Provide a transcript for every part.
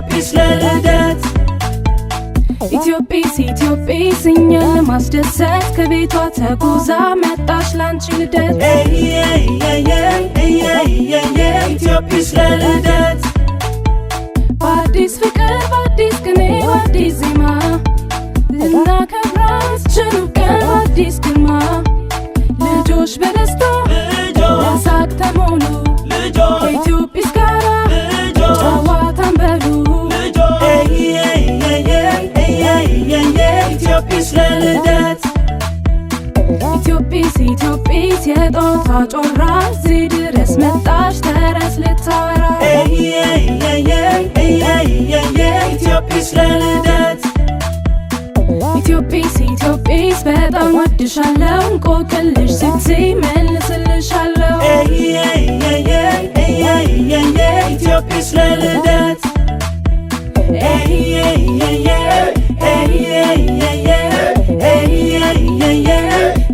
ኢትዮጵስ ለልደት ኢትዮጵስ እኛን ለማስደሰት ከቤቷ ተጉዛ መጣች ላንቺ ልደት ኢትዮጵስ ለልደት በአዲስ ፍቅር በአዲስ ቅኔ በአዲስ ዜማ ልናከብራት ችሉ ቀን በአዲስ ግርማ ልጆች በደስታ በሳቅ ተሞሉ ከኢትዮጵስ ጋራ ጨዋታን በሉ ኢትዮጵስ ለልደት ኢትዮጵስ የጦታ ጮራ እዚህ ድረስ መጣች ተረት ልታወራ ኢትዮጵስ ለልደት ኢትዮጵስ በጣም ወድሻለሁ እንቆቅልሽ ስትይ መልስልሻለሁ ኢትዮጵስ ለልደት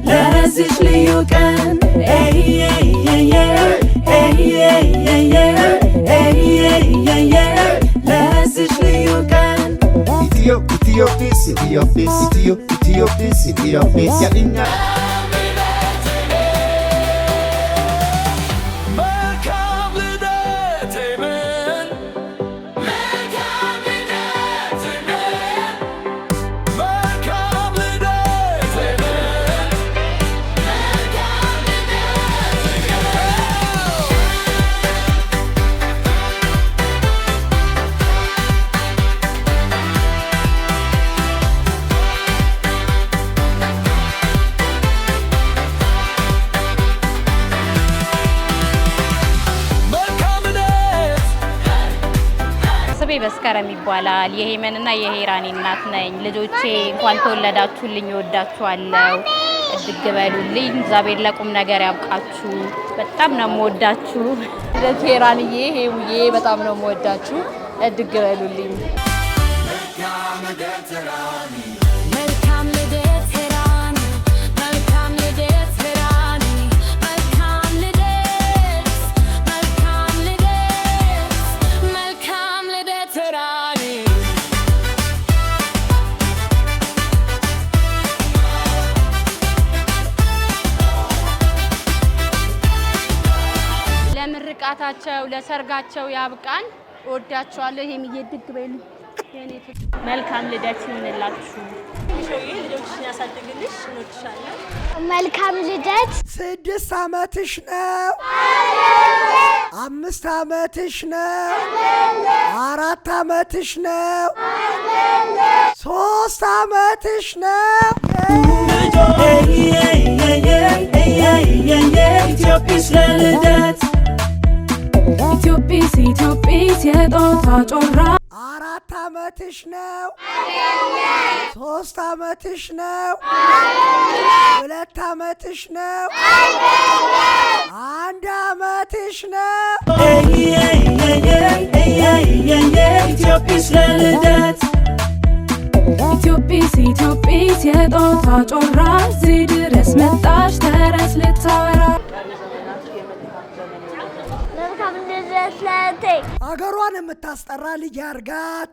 ለዚች ልዩ ቀን ለዚች ልዩ ቀን ኢትዮጵስ ያኛ በስከረም ይባላል የሄመንና የሄራኒ እናት ነኝ ልጆቼ እንኳን ተወለዳችሁልኝ እወዳችኋለሁ እድግ በሉልኝ እግዚአብሔር ለቁም ነገር ያብቃችሁ በጣም ነው የምወዳችሁ ሄራኒዬ ሄውዬ በጣም ነው የምወዳችሁ እድግ በሉልኝ ለምርቃታቸው ለሰርጋቸው ያብቃን ወዳችኋለሁ ይሄም ይድግ በሉ የኔ መልካም ልደት ይሁንላችሁ ልጆችሽን ያሳድግልሽ እንወድሻለን መልካም ልደት 6 ዓመትሽ ነው 5 ዓመትሽ ነው 4 ዓመትሽ ነው 3 ዓመትሽ ነው ኢትዮጵስ ለልደት ኢትዮጵስ የጦታ ጮራ 4 ዓመትሽ ነው 3 ዓመትሽ ነው 2 ዓመትሽ ነው 1 ዓመትሽ ነው ኢትዮጵስ ለልደት ኢትዮጵስ የጦታ ጮራ እዚህ ድረስ መጣች ተረት ልታወራ አገሯን የምታስጠራ ልጅ ያርጋት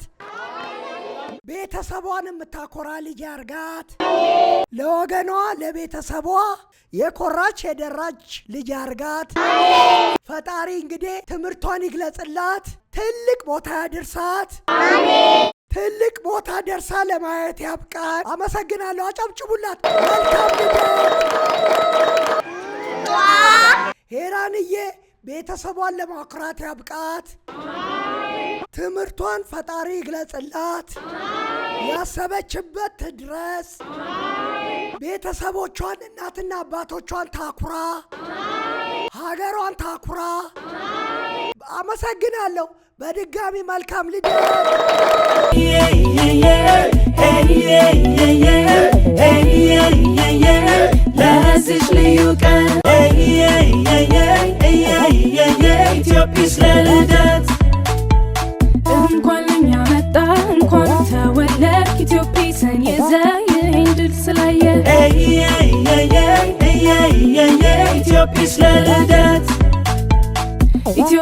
ቤተሰቧን የምታኮራ ልጅ ያርጋት ለወገኗ ለቤተሰቧ የኮራች የደራች ልጅ ያርጋት ፈጣሪ እንግዲህ ትምህርቷን ይግለጽላት ትልቅ ቦታ ያድርሳት ትልቅ ቦታ ደርሳ ለማየት ያብቃን አመሰግናለሁ አጨብጭቡላት መልካም ልደት ሄራንዬ ቤተሰቧን ለማኩራት ያብቃት ትምህርቷን ፈጣሪ ይግለጽላት ያሰበችበት ትድረስ ቤተሰቦቿን እናትና አባቶቿን ታኩራ ሀገሯን ታኩራ አመሰግናለሁ በድጋሚ መልካም ልደት ለዚች ልዩ ቀን ኢትዮጵስ ለልደት እንኳን ለኛ መጣ እንኳን ተወለድክ ኢትዮጵስን ይዘህ ይህን ድል ስላየ ኢትዮጵስ ለልደት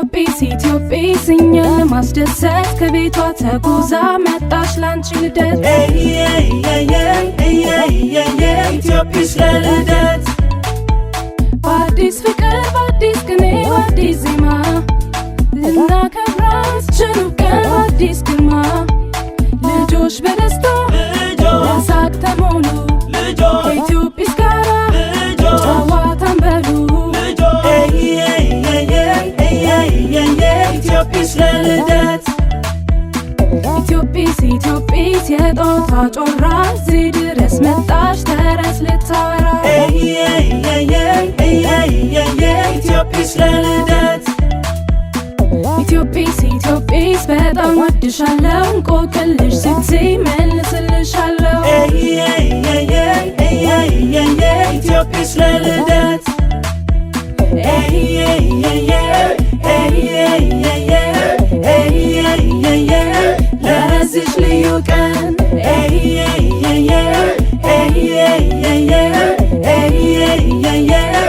ኢትዮጵስ ኢትዮጵስ እኛን ለማስደሰት ከቤቷ ተጉዛ መጣች ላንቺ ልደት ኢትዮጵስ ለልደት በአዲስ ፍቅር በአዲስ ቅኔ በአዲስ ዜማ ልናከብራት ችሉ ቀን በአዲስ ግርማ ልጆች በደስታ በሳቅ ተሞሉ ከኢትዮጵስ ጋራ ጨዋታን በሉ ኢትዮጵስ ለልደት ኢትዮጵስ ኢትዮጵስ የጦታ ጮራ እዚህ ድረስ መጣች ተረት ልታወራ ኢትዮጵስ ለልደት ኢትዮጵስ ኢትዮጵስ በጣም ወድሻለሁ እንቆቅልሽ ስትይ መልስልሻለሁ ኢትዮጵስ ለልደት ለዚች ልዩ ቀን